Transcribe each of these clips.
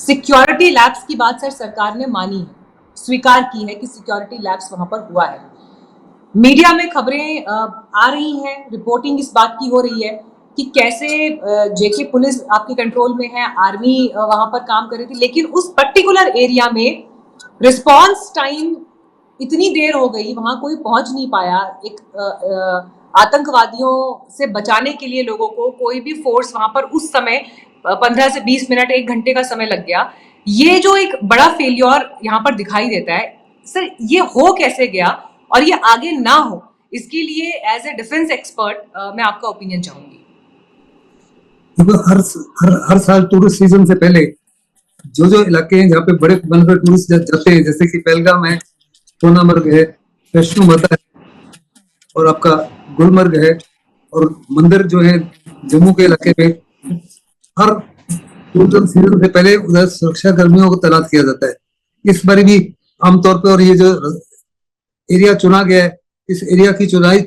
Security labs की बात sir सरकार ने मानी है, स्वीकार की है कि सिक्योरिटी लैब्स वहां पर हुआ है। मीडिया में खबरें आ रही हैं, रिपोर्टिंग इस बात की हो रही है कि कैसे जेके पुलिस आपके कंट्रोल में है, आर्मी वहां पर काम कर रही थी, लेकिन उस पर्टिकुलर एरिया में रिस्पांस टाइम इतनी देर हो गई, वहां कोई पहुंच नहीं पाया। एक आतंकवादियों से बचाने के लिए लोगों को कोई भी फोर्स वहां पर उस समय 15 से 20 मिनट, 1 घंटे का समय लग गया। ये जो एक बड़ा फेलियर यहाँ पर दिखाई देता है सर, ये हो कैसे गया और ये आगे ना हो, इसके लिए एज ए डिफेंस एक्सपर्ट मैं आपका ओपिनियन चाहूंगी। देखो, हर साल टूरिस्ट सीजन से पहले जो इलाके हैं जहाँ पे बड़े पैमाने पर टूरिस्ट जाते हैं, जैसे कि पहलगाम है, सोनामर्ग है, वैष्णो माता है और आपका गुलमर्ग है, और मंदिर जो है जम्मू के इलाके में, हर टूरिज्म सीजन से पहले उधर सुरक्षा कर्मियों को तैनात किया जाता है। इस बार भी आमतौर पर, और ये जो एरिया चुना गया है, इस एरिया की चुनाई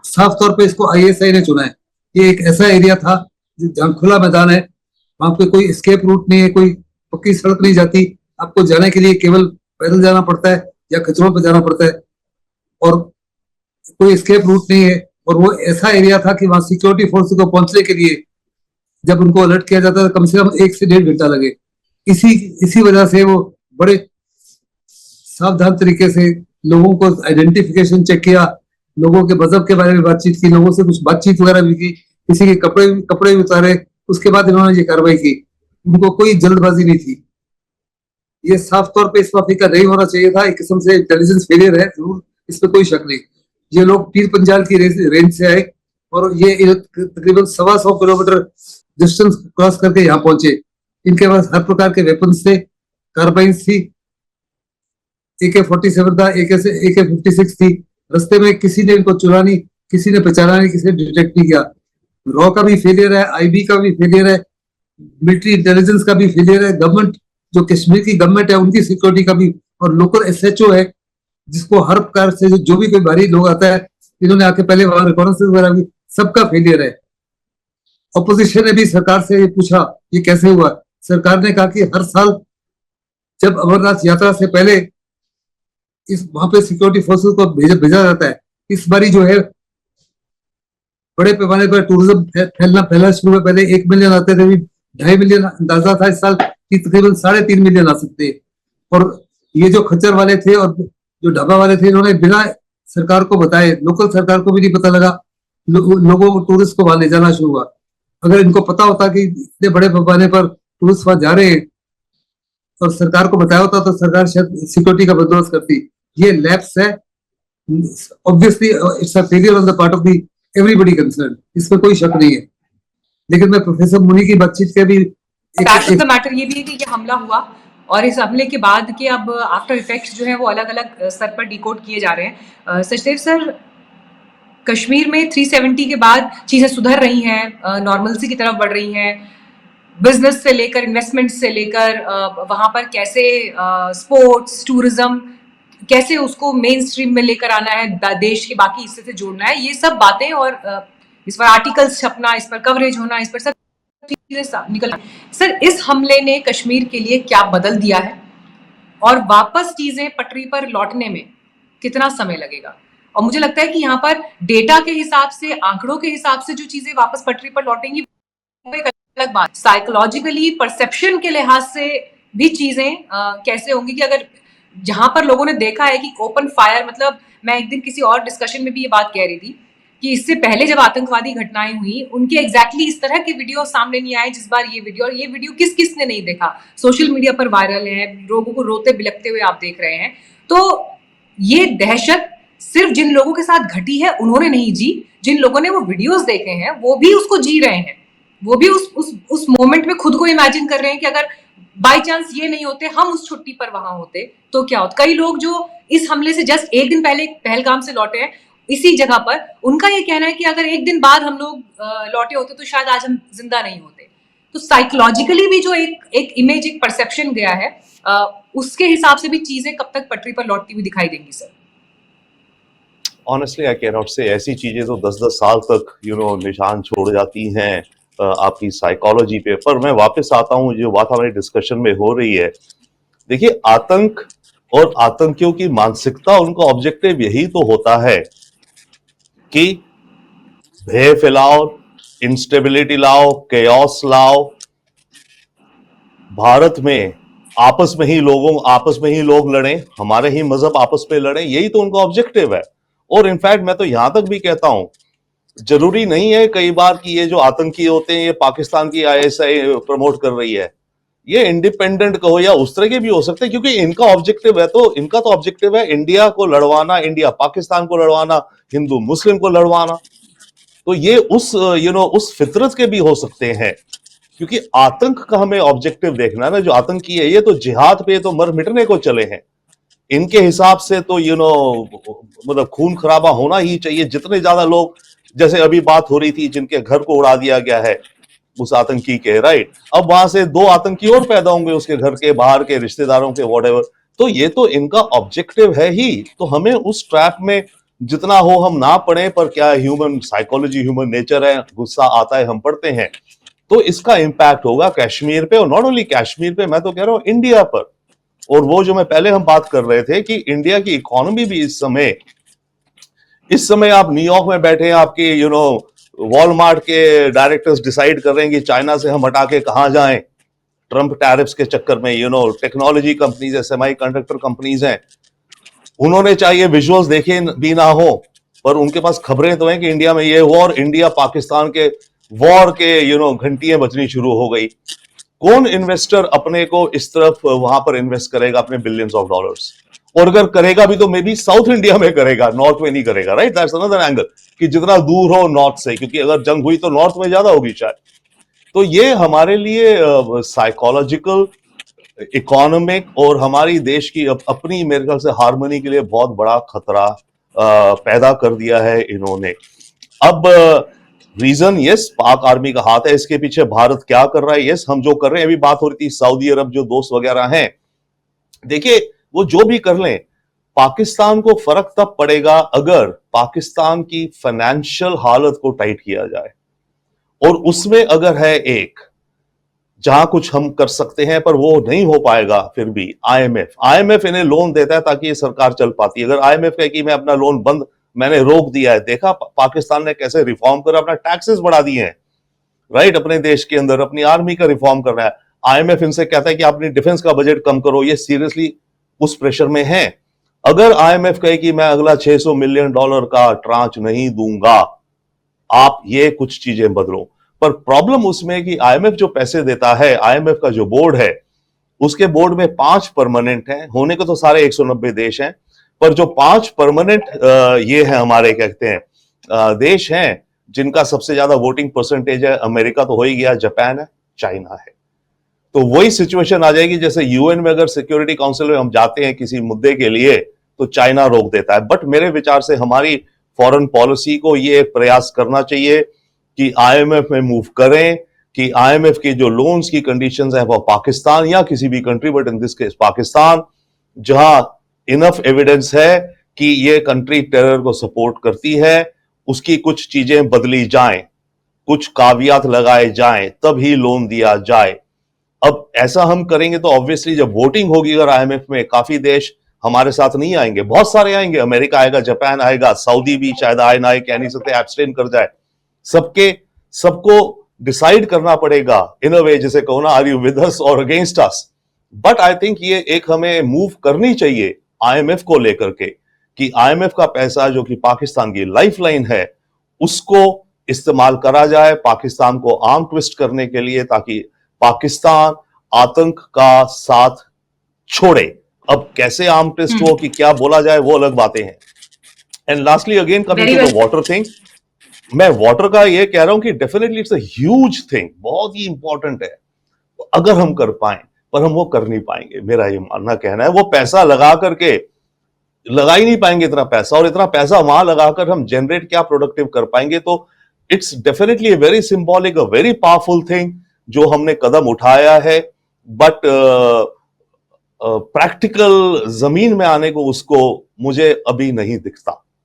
साफ तौर पे इसको आईएसआई ने चुना है। ये एक ऐसा एरिया था जहाँ खुला मैदान है, वहां पे कोई एस्केप रूट नहीं है, कोई पक्की सड़क नहीं जाती, आपको जाने के लिए केवल पैदल जाना पड़ता है या कचरों पर जाना पड़ता है, और कोई एस्केप रूट नहीं है। और वो ऐसा एरिया था कि वहां सिक्योरिटी फोर्स को पहुंचने के लिए जब उनको अलर्ट किया जाता था, कम से कम 1 से 1.5 घंटा लगे। इसी इसी वजह से वो बड़े सावधान तरीके से लोगों को आइडेंटिफिकेशन चेक किया, लोगों के मजहब के बारे में बातचीत की, लोगों से कुछ बातचीत वगैरह भी की, किसी के कपड़े भी उतारे, उसके बाद इन्होंने ये कार्रवाई की। उनको कोई जल्दबाजी नहीं थी। ये साफ तौर पे इस माफी का नहीं होना चाहिए था, एक किस्म से इंटेलिजेंस फेलियर है जरूर, इसमें कोई शक नहीं। ये लोग पीर पंजाल की रेंज से आए और ये तकरीबन 125 किलोमीटर डिस्टेंस क्रॉस करके यहाँ पहुंचे। इनके पास हर प्रकार के वेपन्स थे, कार्बाइन्स थी, AK-47 था, AK-56 थी। रास्ते में किसी ने इनको चुरा नहीं, किसी ने पहचाना नहीं, किसी ने डिटेक्ट नहीं किया। रॉ का भी फेलियर है, आईबी का भी फेलियर है, मिलिट्री इंटेलिजेंस का भी फेलियर है, गवर्नमेंट जो कश्मीर की गवर्नमेंट है उनकी सिक्योरिटी का भी, और लोकल एसएचओ है जिसको हर प्रकार से जो भी कोई बाहरी लोग आता है, इन्होंने आके पहले वहां रिकॉर्डेंस वगैरह भी, सबका फेलियर है। ऑपोजिशन ने भी सरकार से पूछा ये कैसे हुआ। सरकार ने कहा कि हर साल जब अमरनाथ यात्रा से पहले इस वहां पे सिक्योरिटी फोर्सेस को भेजा जाता है। इस बारी जो है बड़े पैमाने पर टूरिज्म फैलना शुरू हुआ। पहले 1 मिलियन आते थे, 2.5 मिलियन अंदाजा था इस साल कि तकरीबन 3.5 मिलियन आ सकते हैं। और ये जो खच्चर वाले थे और जो ढाबा वाले थे, इन्होंने बिना सरकार को बताए, लोकल सरकार को भी नहीं पता लगा, लोगों को टूरिस्ट को वहां ले जाना शुरू हुआ। अगर इनको पता होता कि इतने बड़े पैमाने पर टूरिस्ट वहां जा रहे हैं और सरकार को बताया होता तो सरकार शायद सिक्योरिटी का बंदोबस्त करती। ये लैप्स है, obviously it's a failure on the part of the everybody concern, इसमें कोई शक नहीं है। लेकिन मैं प्रोफेसर मुनि की बातचीत के भी मैटर ये भी है कि ये हमला हुआ और इस हमले के बाद के अब आफ्टर इफेक्ट्स जो है वो अलग अलग स्तर पर डिकोड किए जा रहे हैं। सचदेव सर, कश्मीर में 370 के बाद चीजें सुधर रही हैं, नॉर्मलसी की तरफ बढ़ रही हैं, बिजनेस से लेकर इन्वेस्टमेंट से लेकर वहां पर कैसे स्पोर्ट्स टूरिज्म, कैसे उसको मेन स्ट्रीम में लेकर आना है, देश के बाकी हिस्से से जोड़ना है, ये सब बातें और इस पर आर्टिकल्स छपना, इस पर कवरेज होना, इस पर सब चीजें निकल। सर, इस हमले ने कश्मीर के लिए क्या बदल दिया है और वापस चीजें पटरी पर लौटने में कितना समय लगेगा? और मुझे लगता है कि यहाँ पर डेटा के हिसाब से, आंकड़ों के हिसाब से जो चीजें वापस पटरी पर लौटेंगी वो एक अलग बात। साइकोलॉजिकली परसेप्शन के लिहाज से भी चीजें कैसे होंगी कि अगर जहां पर लोगों ने देखा है कि ओपन फायर, मतलब मैं एक दिन किसी और डिस्कशन में भी ये बात कह रही थी कि इससे पहले जब आतंकवादी घटनाएं हुई उनके एग्जैक्टली इस तरह के वीडियो सामने नहीं आए जिस बार ये वीडियो, और ये वीडियो किस किस ने नहीं देखा, सोशल मीडिया पर वायरल है, लोगों को रोते बिलखते हुए आप देख रहे हैं। तो ये दहशत सिर्फ जिन लोगों के साथ घटी है उन्होंने नहीं जी, जिन लोगों ने वो वीडियोस देखे हैं वो भी उसको जी रहे हैं, वो भी उस मोमेंट में खुद को इमेजिन कर रहे हैं कि अगर बाय चांस ये नहीं होते, हम उस छुट्टी पर वहां होते तो क्या होता। कई लोग जो इस हमले से जस्ट एक दिन पहले पहलगाम से लौटे हैं इसी जगह पर, उनका ये कहना है कि अगर एक दिन बाद हम लोग लौटे होते तो शायद आज हम जिंदा नहीं होते। तो साइकोलॉजिकली भी जो एक इमेज, एक परसेप्शन गया है, उसके हिसाब से भी चीजें कब तक पटरी पर लौटती हुई दिखाई देंगी sir? Honestly I can not से। ऐसी चीजें तो 10-10 साल तक निशान छोड़ जाती हैं आपकी साइकोलॉजी पे। पर मैं वापस आता हूं, जो बात हमारी डिस्कशन में हो रही है, देखिए आतंक और आतंकियों की मानसिकता, उनका ऑब्जेक्टिव यही तो होता है कि भय फैलाओ, इंस्टेबिलिटी लाओ, केओस लाओ, भारत में आपस में ही लोग लड़ें, हमारे ही मजहब आपस में लड़ें, यही तो उनका ऑब्जेक्टिव है। और इनफैक्ट मैं तो यहां तक भी कहता हूं, जरूरी नहीं है कई बार कि ये जो आतंकी होते हैं ये पाकिस्तान की आईएसआई प्रमोट कर रही है, ये इंडिपेंडेंट कहो या उस तरह के भी हो सकते हैं, क्योंकि इनका ऑब्जेक्टिव है, तो इनका तो ऑब्जेक्टिव है इंडिया को लड़वाना, इंडिया पाकिस्तान को लड़वाना, हिंदू मुस्लिम को लड़वाना। तो ये उस फितरत के भी हो सकते हैं, क्योंकि आतंक का हमें ऑब्जेक्टिव देखना है ना। जो आतंकी है ये तो जिहाद पे तो मर मिटने को चले हैं, इनके हिसाब से तो मतलब खून खराबा होना ही चाहिए। जितने ज्यादा लोग, जैसे अभी बात हो रही थी, जिनके घर को उड़ा दिया गया है उस आतंकी के, राइट, अब वहां से 2 आतंकी और पैदा होंगे उसके घर के बाहर के रिश्तेदारों के, व्हाटएवर। तो ये तो इनका ऑब्जेक्टिव है ही। तो हमें उस ट्रैप में जितना हो हम ना पड़े, पर क्या ह्यूमन साइकोलॉजी, ह्यूमन नेचर है, गुस्सा आता है, हम पढ़ते हैं। तो इसका इंपैक्ट होगा कश्मीर पे, और नॉट ओनली कश्मीर पे, मैं तो कह रहा हूं इंडिया पर। और वो जो मैं पहले हम बात कर रहे थे कि इंडिया की इकोनॉमी भी इस समय आप न्यूयॉर्क में बैठे हैं, आपके वॉलमार्ट के डायरेक्टर्स डिसाइड कर रहे हैं कि चाइना से हम हटा के कहां जाएं, ट्रंप टैरिफ्स के चक्कर में। टेक्नोलॉजी कंपनीज है, सेमी कंडक्टर कंपनीज हैं, उन्होंने चाहिए विजुअल्स देखे भी ना हो, पर उनके पास खबरें तो हैं कि इंडिया में ये हुआ, और इंडिया पाकिस्तान के वॉर के घंटियां बजनी शुरू हो गई। कौन इन्वेस्टर अपने को इस तरफ वहां पर इन्वेस्ट करेगा अपने बिलियंस ऑफ डॉलर्स? और अगर करेगा भी तो मे बी साउथ इंडिया में करेगा, नॉर्थ में नहीं करेगा, राइट? दैट्स अनदर एंगल, कि जितना दूर हो नॉर्थ से, क्योंकि अगर जंग हुई तो नॉर्थ में ज्यादा होगी शायद। तो ये हमारे लिए साइकोलॉजिकल, इकोनॉमिक और हमारी देश की अपनी मेरे ख्याल से हार्मनी के लिए बहुत बड़ा खतरा पैदा कर दिया है इन्होंने। अब रीजन, यस, पाक आर्मी का हाथ है इसके पीछे, भारत क्या कर रहा है, यस, हम जो कर रहे हैं, अभी बात हो रही थी सऊदी अरब जो दोस्त वगैरह हैं, देखिए वो जो भी कर लें, पाकिस्तान को फर्क तब पड़ेगा अगर पाकिस्तान की फाइनेंशियल हालत को टाइट किया जाए। और उसमें अगर है एक जहां कुछ हम कर सकते हैं, पर वो नहीं हो पाएगा, फिर भी आईएमएफ इन्हें लोन देता है ताकि ये सरकार चल पाती है। अगर आईएमएफ कहे कि मैं अपना लोन बंद, मैंने रोक दिया है, देखा पाकिस्तान ने कैसे रिफॉर्म कर अपना टैक्सेस बढ़ा दिए हैं, राइट, अपने देश के अंदर अपनी आर्मी का रिफॉर्म कर रहा है। आईएमएफ इनसे कहता है कि अपनी डिफेंस का बजट कम करो, ये सीरियसली उस प्रेशर में है। अगर आईएमएफ कहे कि मैं अगला $600 मिलियन का ट्रांच नहीं दूंगा, आप ये कुछ चीजें बदलो। पर प्रॉब्लम उसमें है कि आईएमएफ जो पैसे देता है, आईएमएफ का जो बोर्ड है, उसके बोर्ड में 5 परमानेंट हैं, होने को तो सारे 190 देश हैं, पर जो 5 परमानेंट ये है हमारे कहते हैं देश हैं जिनका सबसे ज्यादा वोटिंग परसेंटेज है, अमेरिका तो हो ही गया, जापान है, चाइना है। तो वही सिचुएशन आ जाएगी जैसे यूएन में अगर सिक्योरिटी काउंसिल में हम जाते हैं किसी मुद्दे के लिए तो चाइना रोक देता है। बट मेरे विचार से हमारी फॉरेन पॉलिसी को ये एक प्रयास करना चाहिए कि आईएमएफ में मूव करें, कि आईएमएफ की जो लोन्स की कंडीशंस है वो पाकिस्तान या किसी भी country, but in this case Pakistan, जहां इनफ एविडेंस है कि ये कंट्री टेरर को सपोर्ट करती है, उसकी कुछ चीजें बदली जाएं, कुछ कावियात लगाए जाएं, तब ही लोन दिया जाए। अब ऐसा हम करेंगे तो ऑब्वियसली जब वोटिंग होगी अगर आईएमएफ में, काफी देश हमारे साथ नहीं आएंगे, बहुत सारे आएंगे, अमेरिका आएगा, जापान आएगा, सऊदी भी शायद आए ना आए, कह नहीं सकते, एब्सटेन कर जाए। सबको डिसाइड करना पड़ेगा इन अ वे, जैसे कहो ना, आर यू विद अस और against us. But I think ये एक हमें मूव करनी चाहिए आईएमएफ को लेकर के, कि आईएमएफ का पैसा जो कि पाकिस्तान की लाइफलाइन है उसको इस्तेमाल करा जाए पाकिस्तान को आर्म ट्विस्ट करने के लिए, ताकि पाकिस्तान आतंक का साथ छोड़े। अब कैसे आर्म ट्विस्ट हो कि क्या बोला जाए वो अलग बातें हैं। And lastly again coming to the water thing, मैं वाटर का ये कह रहा हूं कि definitely it's a huge thing, बहुत ही इंपॉर्टेंट है अगर हम कर पाए, पर हम वो कर नहीं पाएंगे, मेरा ये मानना कहना है। वो पैसा लगा करके लगा ही नहीं पाएंगे इतना पैसा, और इतना पैसा वहां लगाकर हम जनरेट क्या प्रोडक्टिव कर पाएंगे। तो it's definitely very symbolic, a very powerful thing जो हमने कदम उठाया है, बट प्रैक्टिकल जमीन में आने को उसको मुझे अभी नहीं दिखता।